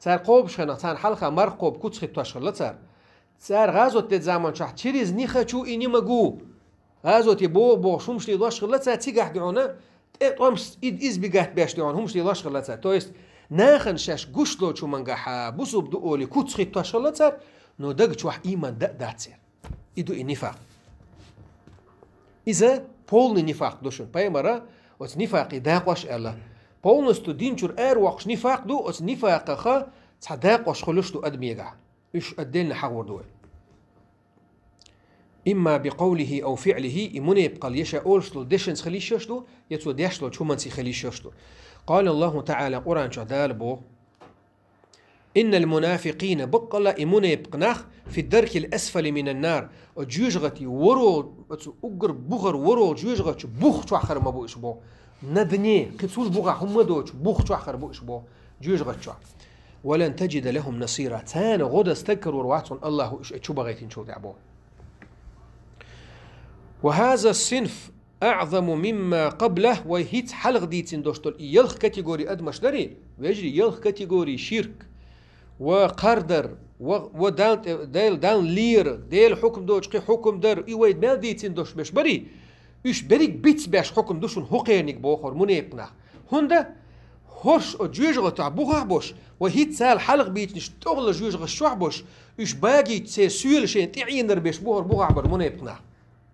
تار قوب شخنا تان حلقة مرقوب كتخي تشغل تار غازو تيت زامن شوخ تشيريز نيخا چو إني مقو غازو تي بو شومش لي شغل تيقح دعونا تأمس إز بيجات باش دعون همش ليلاش غلطة تويست ناخن شاش قشلو شو منجحا بوسو بدؤولي كوتسخي تشغلتر نو دق شوح إيمان داتسير إدو النفاق إذا بول النفاق دوشون باي مرة وت نفاق داقوش الله بول نستو دينشور وقش نفاق دو وت نفاق خا تصداقوش خلوش دو أدميجا إيش أدلنا حور دوال إما بقوله أو فعله إمونه يبقى يشاء أولشلو ديشنس خليش يشلو يتو ديشلو شومانسي خليش يشلو قال الله تعالى قرآن شهدال بو إن المنافقين بقلا إمونه يبقناخ في الدرك الأسفل من النار وجيجغتي ورو أقر بغر ورو جيجغتي بوخ شو آخر ما بو إشبو ندني قصول بغا هم دوش بوخ شو آخر بو إشبو جيجغت شو ولن تجد لهم نصيرا تان غدا استكروا رواتهم الله شو بغيتين شو دعبو وهذا الصنف أعظم مما قبله وهيت حلق ديتين دوشتول يلخ كاتيجوري أدمش داري ويجري يلخ كاتيجوري شرك وقردر داون لير ديل حكم دوش قي حكم در إيويد مال ديتين دوش باش بري إيش بريك بيتس باش حكم دوشون هقيرنك بوخور منيبنا هندا هوش أو جوجغ تعبوها بوش وهيت سال حلق بيتنش تغل جوجغ الشوع بوش إيش باقي تسي سيول شين تعين در باش بوهر بوغ عبر منيبنا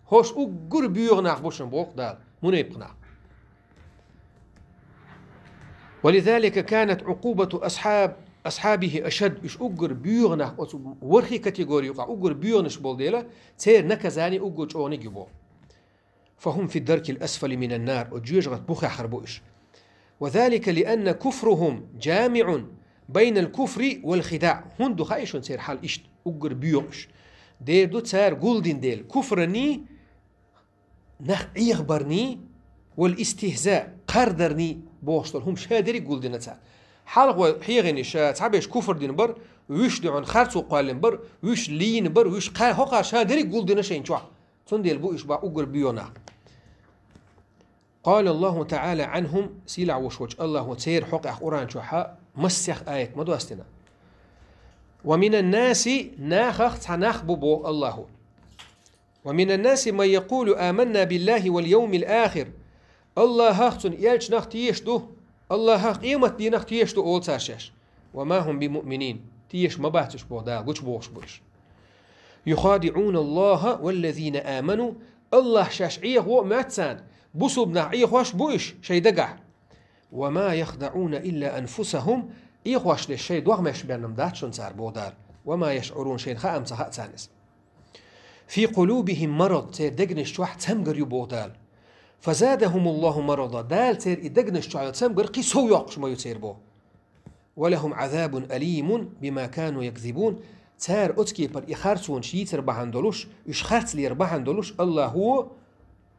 هوش أقر بيغناخ بوشن بوق دار منيبنا ولذلك كانت عقوبة أصحابه أشد إيش أقر بيغناخ ورخي كاتيجوري يقع أقر بيغنش بولديلا تير نكزاني أقر جوني جبو فهم في الدرك الأسفل من النار وجيجغت بوخا حربوش وذلك لأن كفرهم جامع بين الكفر والخداع. هندو خايشون سير حال إشت أقر بيوش دير دو تسار قولدين ديل كفرني نخ يخبرني والاستهزاء قردرني بوشتل هم شادري قولدين تسار حالق حيغني شا تعبيش كفر دين بر ويش دعون خارسو قالن بر ويش لين بر ويش هقا شادري قولدين شين شوع تنديل بو إشبا أقر بيونا. قال الله تعالى عنهم سيلع وشوش الله تسير حق قرآن شوحا مسيخ آية مدو أستنا. ومن الناس ناخخ تنخبو بو الله. ومن الناس من يقول آمنا بالله واليوم الآخر الله هاختن يالش نختيش دو الله هاخ قيمت دي نختيش دو أول تاشش وما هم بمؤمنين تيش ما باتش بو دا قوش بوش بوش يخادعون الله والذين آمنوا الله شاشعيه وماتسان بوسو بناعيه واش بوش شي دقع وما يخدعون إلا أنفسهم إيخواش للشي دوغمش بينهم داتشون سار بودار وما يشعرون شيء خام سخاء تانس في قلوبهم مرض تير دقنش شوح تسمقر يبودال فزادهم الله مرضا دال تير إدقنش شوح تسمقر قيسو يقش ما يتير بو ولهم عذاب أليم بما كانوا يكذبون تار أتكي بر إخارسون شيتر بحندلوش إشخارت لير بحندلوش الله هو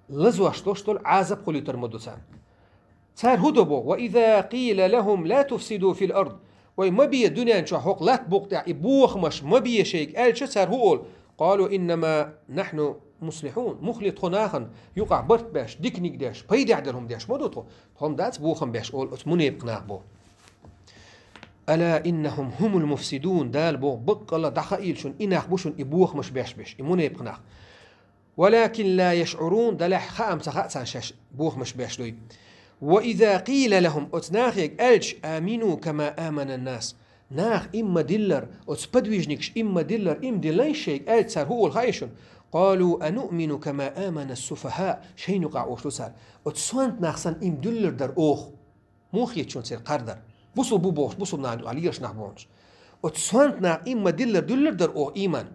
لزواش دوشتل عازب قولي ترمدوسان تار هدبو وإذا قيل لهم لا تفسدوا في الأرض وما بي الدنيا انشو حق لا تبقطع إبوخ مش ما بي شيء قال شو تار هقول قالوا إنما نحن مصلحون مخلط خناخن يقع برت باش ديكنيك داش بيدي عدلهم داش ما دوتو هم دات بوخم باش قول اتمني بقناق بو ألا إنهم هم المفسدون دال بو بقلا دخائل شون إناخ بوشون إبوخ مش باش إموني بقناق ولكن لا يشعرون دلح خام سخاء شاش بوخ مش باش دوي وإذا قيل لهم أتناخيك ألش آمنوا كما آمن الناس ناخ إما دلر أتسبدويجنكش إما دلر إم دلين شيك ألت سار هو الخايشون قالوا أنؤمن كما آمن السفهاء شين يقع أوشلو سار أتسوانت ناخسان إم دلر در أوخ موخيت شون سير قردر بوصو بوبوش بوصو بنادو عليش نحبونش أتسوانت ناخ إما دلر در أوخ إيمان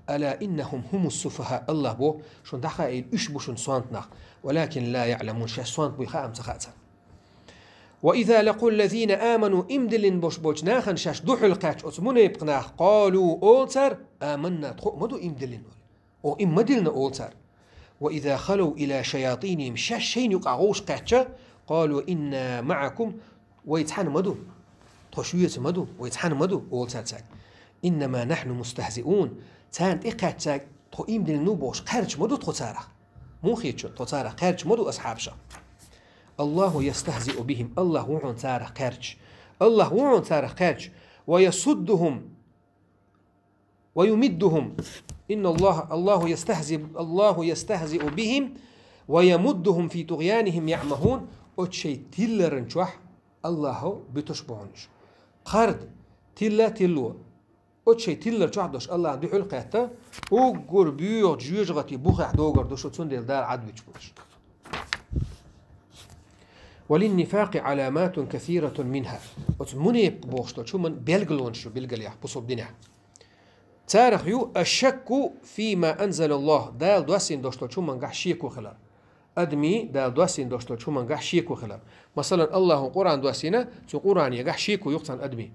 ألا إنهم هم السفهاء الله بو شون دخائل إشبو شون سوانت ناخ ولكن لا يعلمون شاش سوانت بو يخاء أمسخاتسا وإذا لقوا الذين آمنوا إمدلن بوش بوش ناخن شاش دوحل قاتش أتمنى يبقناخ قالوا أولتر آمنا تخو مدو إمدلن أو إمدلن أولتر وإذا خلوا إلى شياطينهم شاش شين يقعوش قاتش قالوا إنا معكم ويتحان مدو تخشوية مدو ويتحان مدو أولتر تاك إنما نحن مستهزئون تان إقات تاك تخو إمدلن بوش قارج مدو تخو تارخ مو خيتشو تخو تارخ قارج مدو أصحابشا الله يستهزئ بهم الله وعن تارخ قارج الله وعن تارخ قارج ويصدهم ويمدهم إن الله يستهزئ بهم ويمدهم في طغيانهم يعمهون أتشي تلرن شوح الله بتشبهونش قرد تلو أتشي تلر شوح دوش الله عنده حلقاته وقر بيوغ جيوجغتي بوخح دوغر دوشو تسندل دار عدوش بوش وللنفاق علامات كثيرة منها أتمنى بوشتو شو من بيلقلونشو بيلقليح بصوب دينيح تاريخ يو الشك فيما أنزل الله دال دواسين دوشتو شو من قح شيكو خلال أدمي دال دواسين دوشتو شو من قح شيكو خلال مثلا الله قرآن دواسينا سو قرآن يقح شيكو يقتن أدمي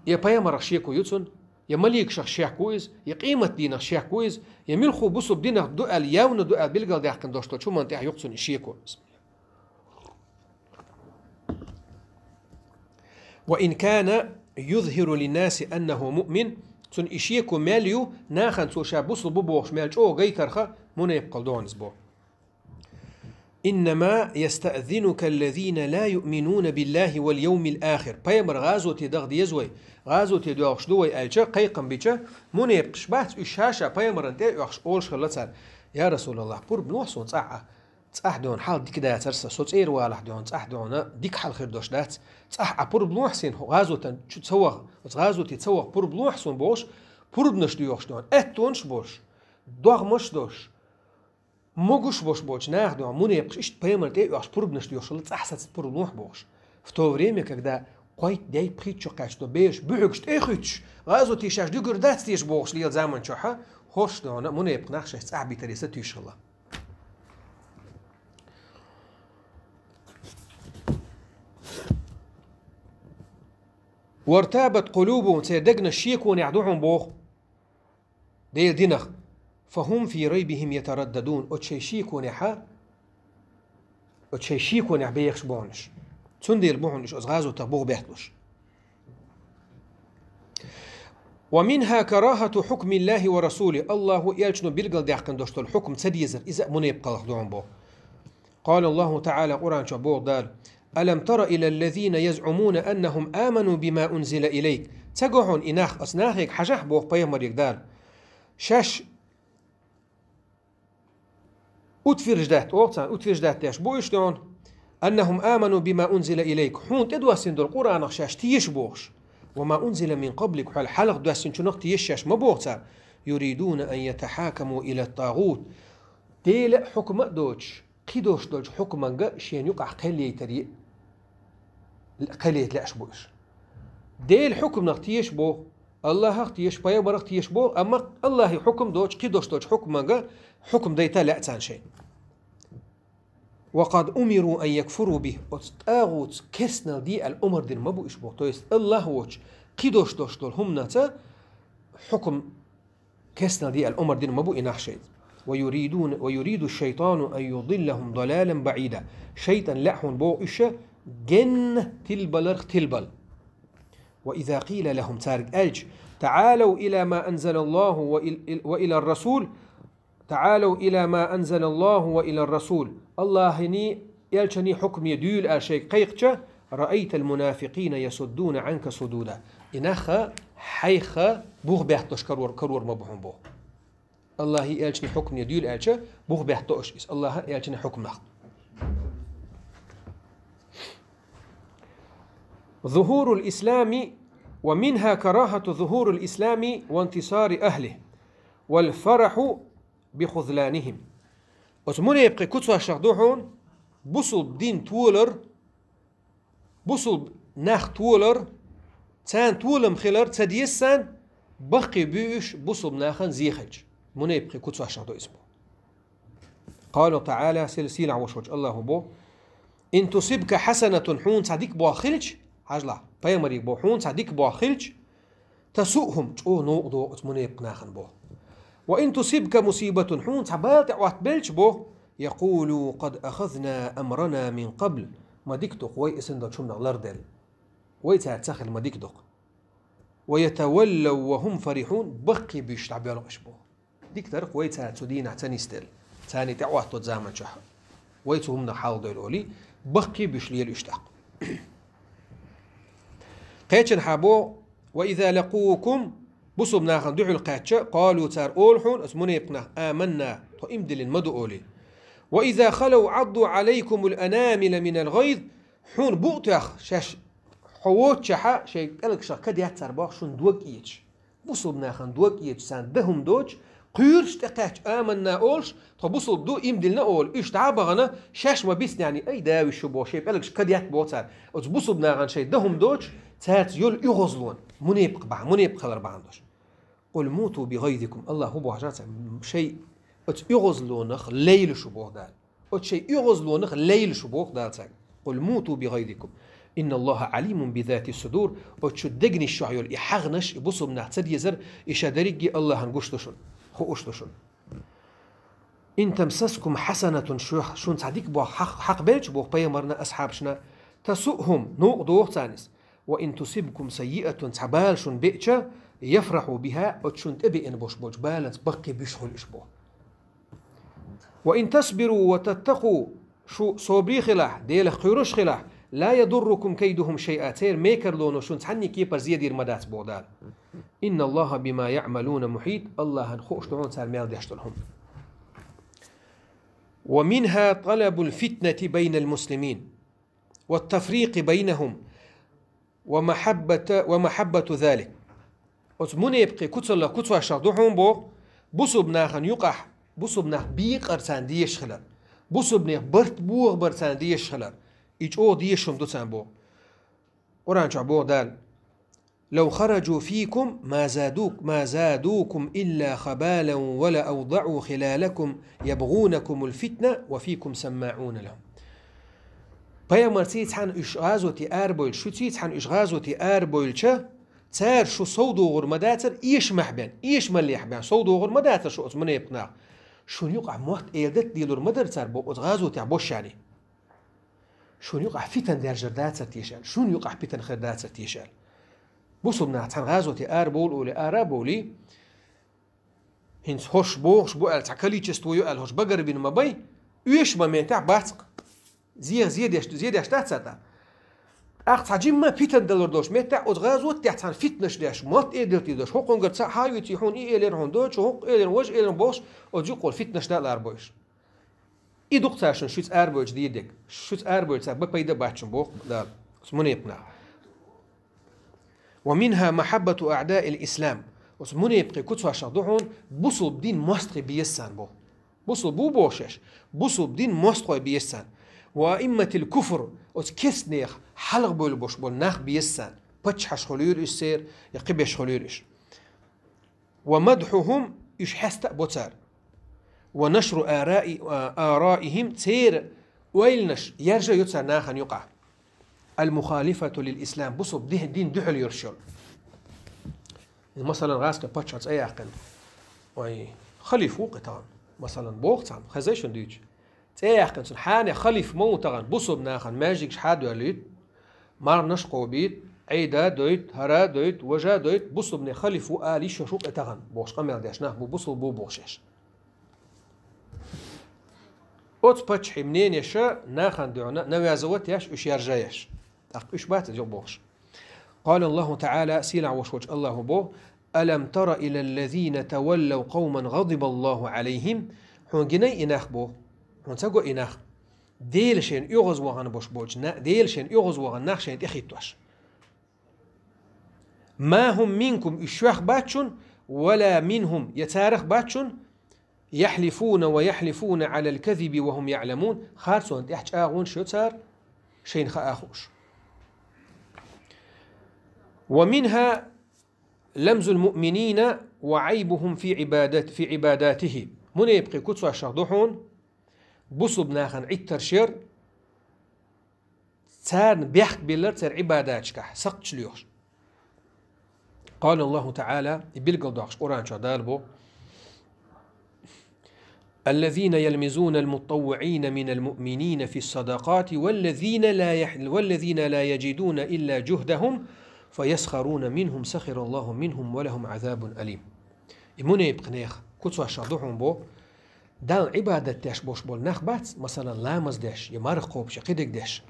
يا بيامر شيكو يتسن يا مليك شخ شيخ كويس يا قيمة دينك شيخ كويس يا ملخو بصوب دينك دؤل ياون دؤل بيلقل ديحكن دوشتو شو من تيح يقتن شيكو وإن كان يظهر للناس أنه مؤمن تن إشيكو ماليو ناخن سوشا بوصل بوبوش مالج أو غيترخا منا يبقل دونز بو إنما يستأذنك الذين لا يؤمنون بالله واليوم الآخر بيمر غازو تدغد يزوي غازو تدوغش دوي ألجا قيقم بيجا منا يبقش بات إشاشا بيمر انتي يوغش أولش خلطان يا رسول الله بور بنوحسون تصح دون حال ديك دا ترسا صوت اير والح دون تصح دون ديك حال خير دوش دات تصح بور بلو حسين غازو تن شو تسوغ غازو تسوغ بور بلو حسون بوش بور بنش ديوش دون اتونش بوش دوغ مش دوش موغوش بوش ناخ دون مون يبقش اشت بيمر دي يوش بور بنش ديوش تصح سات بور بلو بوش в то время когда قويت داي بريتشو قاشتو بيش بوغشت اخيتش غازو تيشاش ديغر دات تيش بوش ليل زمان شوحا خوش دون مون يبق ناخش تصح بيتريسه تيش الله وارتابت قلوبهم سيدقنا الشيكون يعدوهم بوخ ديل دينخ فهم في ريبهم يترددون أتشيشيكون يحا أتشيشيكون يحبيخش بونش تندير بونش أزغازو تبوغ بيحتوش. ومنها كراهة حكم الله ورسوله الله يالشنو بيلقل ديحقن دوشتو الحكم تديزر إذا منيب قلق بو. قال الله تعالى قرآن شبوغ دال ألم تر إلى الذين يزعمون أنهم آمنوا بما أنزل إليك تقعون إناخ أصناخيك حجح بوغ بيمر يقدال شاش أتفرجدات أوغتان أتفرجدات تاش بو إشتون أنهم آمنوا بما أنزل إليك حون تدواسين دو القرآن شاش تيش بوغش وما أنزل من قبلك حال حلق دواسين شنوغ تيش شاش مبوغتان يريدون أن يتحاكموا إلى الطاغوت ديل حكم دوش قيدوش دوش حكمانجا شين يقع قلي تري قلي تلاش بوش ديل حكم نختيش بو الله اختيش بايا برختيش بو اما الله حكم دوش قيدوش دوش حكمانجا حكم ديتا لا تان شيء. وقد امروا ان يكفروا به وتاغوت كسنا دي الامر دين ما بو اشبو تويست الله وجه قيدوش دوش دول هم نتا حكم كسنا دي الامر دين ما بو اناح شيء. ويريد الشيطان أن يضلهم ضلالا بعيدا شيطان لحون بو إشا جن تلبلرخ تلبل. وإذا قيل لهم تارك ألج تعالوا إلى ما أنزل الله وإلى الرسول تعالوا إلى ما أنزل الله وإلى الرسول الله هني يلشني حكم يدول أشيك قيقشة رأيت المنافقين يصدون عنك صدودا إنخا حيخا بوغ بيحتش كرور مبهم بوغ الله يالشني حكم يديل ألشة بوغ بيحتوش الله يالشني حكم نخ. ظهور الإسلام ومنها كراهة ظهور الإسلام وانتصار أهله والفرح بخذلانهم. وتمنى يبقى كتوى شغدوحون بصل دين تولر بصل ناخ تولر تان تولم خلر تديسان بقي بيش بصل ناخن زيخج من يبقى كتوى شغدو اسمه. قال تعالى سلسلة وشوج الله بو إن تصبك حسنة حون صديق بو خلج عجلة بيمريك بو حون صديق بو خلج تسوءهم تقو نوقضو اتمنى يبقى ناخن بو. وإن تصبك مصيبة حون تعبالتع واتبلش بو يقولوا قد أخذنا أمرنا من قبل ما ديكتوق وي اسندو شمنا غلاردل وي تسخل ما ديكتوق ويتولوا وهم فرحون بقي بيش تعبيرو اشبو ديك ترق وي تسودين اعتني ستيل تاني تعواتو زامن شح وي تهمنا حال دولولي بقي بيش ليل اشتاق قيتشن حابو وإذا لقوكم بصب ناخن دعوا القاتشة قالوا تار أولحون اسموني يبقنا آمنا تو امدل المدو أولي وإذا خلوا عضوا عليكم الأنامل من الغيظ حون بؤتخ شاش حووت شحا شيء قالك شا كد ياتر باخ شون دوك إيش بصب ناخن دوك إيش سان دهم دوج قيرش تقاتش آمنا أولش تو بصب دو امدلنا أول إيش تعبغنا شاش ما بيس يعني أي داوي شبو شيء قالك كد يات بوتر بصب ناخن شيء دهم دوج تات يول يغزلون منيب خلر بعندوش قل موتوا بغيظكم الله هو بوحجات شيء يغزلونخ ليل شبوه دال شيء يغزلونخ ليل شبوه دال قل موتوا بغيظكم إن الله عليم بذات الصدور وتشدقني الشعيول يحغنش يبصوا من اعتد يزر إشادريجي الله هنقشتشون خوشتشون إن تمسسكم حسنة شون تعديك بو حق بيلش بو بيمرنا أصحابشنا تسؤهم نوق تانس وإن تصبكم سيئة تعبالشون بيئشا يفرحوا بها وتشون تبي إن بوش بالت بقي بيشغل إشبوه وإن تصبروا وتتقوا شو صوبي خلاح ديل خيروش خلاح لا يضركم كيدهم شيئا تير ميكر لونو شون تحني كيبر زيادير مدات بودال إن الله بما يعملون محيط الله هنخوش دعون تار ميال ديشتلهم. ومنها طلب الفتنة بين المسلمين والتفريق بينهم ومحبة ذلك وتمون يبقي كتلا شغدوهم بو بصب ناخن يقح بصب ناخ بيق أرسان ديش خلال بصب ناخ برت بوغ برسان ديش خلال إيج أو ديشهم دوتان بو قرآن شعبوه دال لو خرجوا فيكم ما زادوكم إلا خبالا ولا أوضعوا خلالكم يبغونكم الفتنة وفيكم سماعون لهم پیامبر تیتحن اش غازوتی اربویل شو تیتحن اش غازوتی اربویل چه تار شو صودو غر مداتر ايش محبن ايش مليح بان صودو غر مداتر شو من يقنع شو يقع موت ايدت ديلور مدر تار بو غازوتي بوش يعني شو يقع فتن دار جردات تيشال شو يقع فتن خردات تيشال بوسو بناتحن غازوتي اربول ولا ارابولي هنس هوش بوش بو التعكلي تشتويو الهوش بقربين ما بي ايش ما مينتع باتق زيادش تاعتا اخت حجم بيتن دلور دوش متع ادغازو تاعتان فتنش داش موت ايدلتي دوش حقن قد هاي تيحون ايلر هون دوش حق ايلر وج ايلر بوش اجو قول فتنش دال اربوش اي دقتاشن شوت اربوش ديدك شوت اربوش تاع بيدا باتشن بوق دال اسمونه يقنع ومنها محبة أعداء الإسلام اسمونه يبقي كتوا شادوحون بوصل بدين مستقي بيسان بو بوصل بو بوشش بوصل بدين مستقي بيسان وإمة الكفر وتكس نيخ حلق بول بوش بول ناخ بيسان بتش حش خلير السير يقبش خليرش ومدحهم يشحست بوتار ونشر آرائهم تير ويلنش يرجع يتسر ناخن يقع المخالفة للإسلام بصوا بده الدين دحل يرشل مثلا غاسك بتش أي أقل وي خليف وقتان مثلا بوقتان خزيشن ديج تاعقن سبحانه خليف موتغن بصب ناخن ماجيك شحاد وليد مار نشقو بيت عيدا دويت هرا دويت وجا دويت بصب ني خليف وآلي شوق اتغن بوش قمل داش ناخ بصب بو بوشش اوت باتش منين يشا ناخن دعنا نوازوت ياش اش يرجايش اش بات جو بوش قال الله تعالى سيلع وشوج الله بو ألم تر إلى الذين تولوا قوما غضب الله عليهم هون جني إناخ بو هون تقو إناخ ديلشين يغز وغن بوش بوش ديلشين يغز وغن ناخشين إخيتوش ما هم منكم إشواخ باتشون ولا منهم يتارخ باتشون يحلفون ويحلفون على الكذب وهم يعلمون خارسون تحت آغون شو تار شين خآخوش ومنها لمز المؤمنين وعيبهم في عباداته من يبقي كتسوا الشهدوحون بصب ناخن عتر شير تار بيحك بيلر تار عباداتك سقط شليوش قال الله تعالى بيلقل داخش قرآن شادالبو الذين يلمزون المتطوعين من المؤمنين في الصدقات والذين لا يجدون إلا جهدهم فيسخرون منهم سخر الله منهم ولهم عذاب أليم من يبقنيخ كتسوا الشهدوحون بو دان عبادة داش بوش بول ناخ بات مثلا لامز داش يمارق قوبش قيدك داش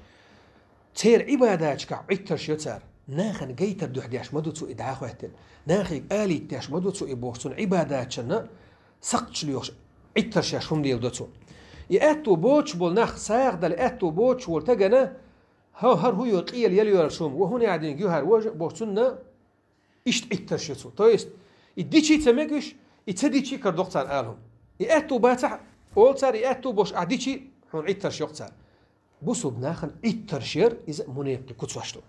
تير عباداتك عتر شيوتر ناخن جيتر دوح داش مدو تسو إدعا خواتن ناخي آلي داش مدو تسو إبوحسون عباداتشنا سقط ليوش عتر شاشهم ديل دوتسو يأتو بوش بول ناخ ساغ دال أتو بوش والتقنا هر هو يقيل يليو شوم وهنا قاعدين جوهر وجه بوحسوننا إشت عتر شيوتسو تويست يديشي تمكش يتديشي كردوقتان آلهم يأتو باتع أولتر يأتو بوش عديشي هون عتر شيوقتان بوسو بناخن عتر شير إذا منيبقي كتسواشتو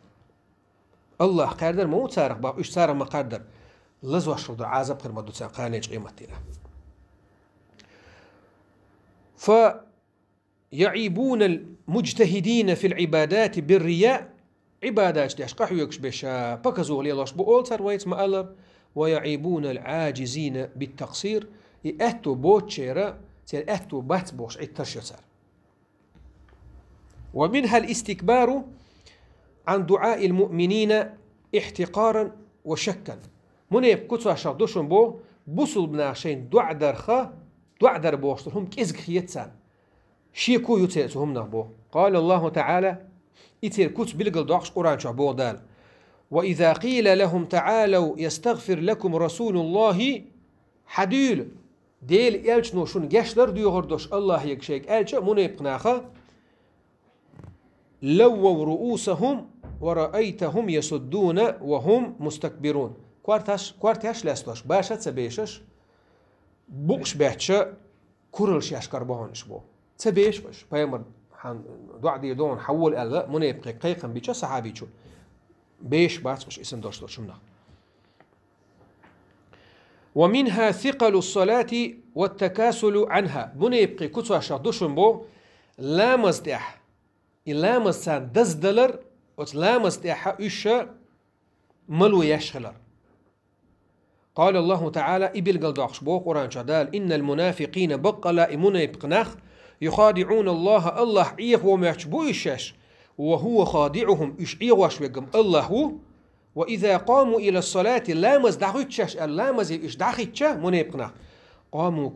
الله قادر مو تارق باب إيش تارق ما قادر لزواشتو دو عازب خير مدو تان قانيج قيمتنا فيعيبون المجتهدين في العبادات بالرياء عبادات داش قحو يكش بشا بكزو غليلاش بو أولتر ويت ما ألر ويعيبون العاجزين بالتقصير يأتو بوتشيرا تير أتو بات بوش عتر شيوتر ومنها الاستكبار عن دعاء المؤمنين احتقارا وشكا من يبكتوا شادوشن بو بوصل بناشين دعدر بوشتهم كيزك خيتسان شيكو يتأتهم نبو قال الله تعالى إتير كت بلقل دعش قرآن شعبو دال وإذا قيل لهم تعالوا يستغفر لكم رسول الله حديل ديل إلش نوشون جشلر ديوغردوش الله يكشيك إلش من يبقناخا لووا رؤوسهم ورأيتهم يصدون وهم مستكبرون كوارتاش لاستوش باشا تسبيشش بوش بيحتشا كورلش يشكر بهونش بو تسبيش باش بايمر دعدي دون حول ألا من يبقى قيقا بيشا صحابيشو بيش بات باش اسم دوش شمنا ومنها ثقل الصلاة والتكاسل عنها من يبقى كتوا شادوشن بو لا مزدح إلامز سان دزدلر وتلامز تيحا إشا ملو يشخلر. قال الله تعالى إبل قلداقش بو قرآن شدال إن المنافقين بقى لائمون يبقناخ يخادعون الله إيه وما يحبو إشاش وهو خادعهم إش إيه واشوكم الله هو وإذا قاموا إلى الصلاة لامز دعوتشاش اللامز إش دعوتشا من يبقناخ قاموا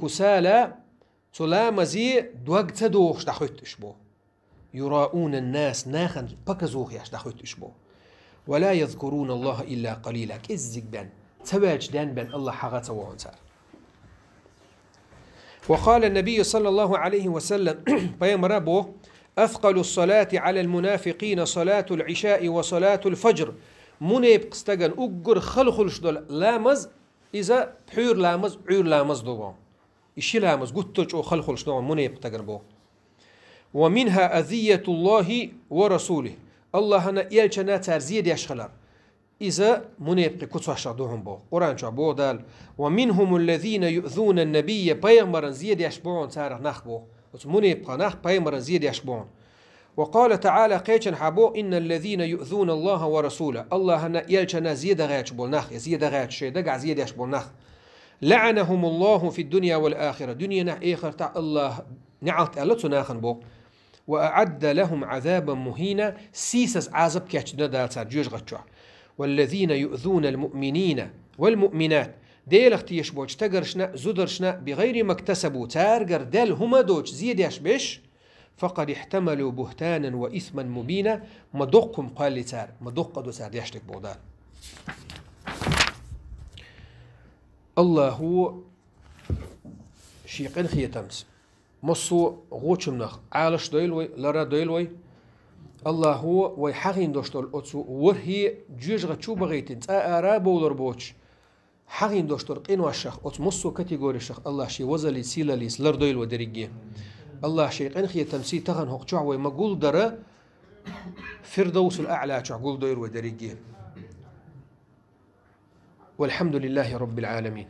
كسالى تلامزي دوغ تدوخش دعوتش بو يراؤون الناس ناخن بكزوخ ياش دعوتش بو ولا يذكرون الله إلا قليلا كزك بان تواج دان بان الله حغت وانسار. وقال النبي صلى الله عليه وسلم بيام ربو أثقل الصلاة على المنافقين صلاة العشاء وصلاة الفجر منيب قستغن أقر خلخلش دول لامز إذا بحير لامز عير لامز دوبان إشي لامز قلتج أو خلخلش دول منيب قستغن بو. ومنها أذية الله ورسوله الله هنا يلچنا ترزيد يشخلر إذا منيب كتوش دوهم بو قرآن شعبو دال ومنهم الذين يؤذون النبي بيغمرن زيد يشبون تارخ نخبو منيب قناخ بيغمرن زيد يشبون. وقال تعالى قيشن حبو إن الذين يؤذون الله ورسوله الله هنا يلچنا زيد غيش بولنخ يزيد غيش شيء دقع زيد يشبولنخ لعنهم الله في الدنيا والآخرة دنيا نح إخر تاع الله نعت ألتو ناخن بو وأعد لهم عذابا مهينا سيسس عذاب كاتشنا دالتار جوج غتشوع. والذين يؤذون المؤمنين والمؤمنات ديل اختيش بوش تقرشنا زدرشنا بغير ما اكتسبوا تارقر دل هما دوش زيد يشبش فقد احتملوا بهتانا وإثما مبينا مدقكم قال لتار مدق دو تار يشتك بودان. الله هو شيقين خيتمس مصو غوچمنخ عالش دويلوي لرا دويلوي الله هو ويحغين دوشتول أتسو ورهي جيجغة شو بغيتين تآرا بولر بوش حغين دوشتول قينو الشخ أتس مصو كاتيجوري الشخ الله شي وزلي سيلا ليس لر دويلو دريجي الله شي قين خي تمسي تغن هوق شوع ويمقول درا فردوس الأعلى شوع قول دوير ودريجي والحمد لله رب العالمين.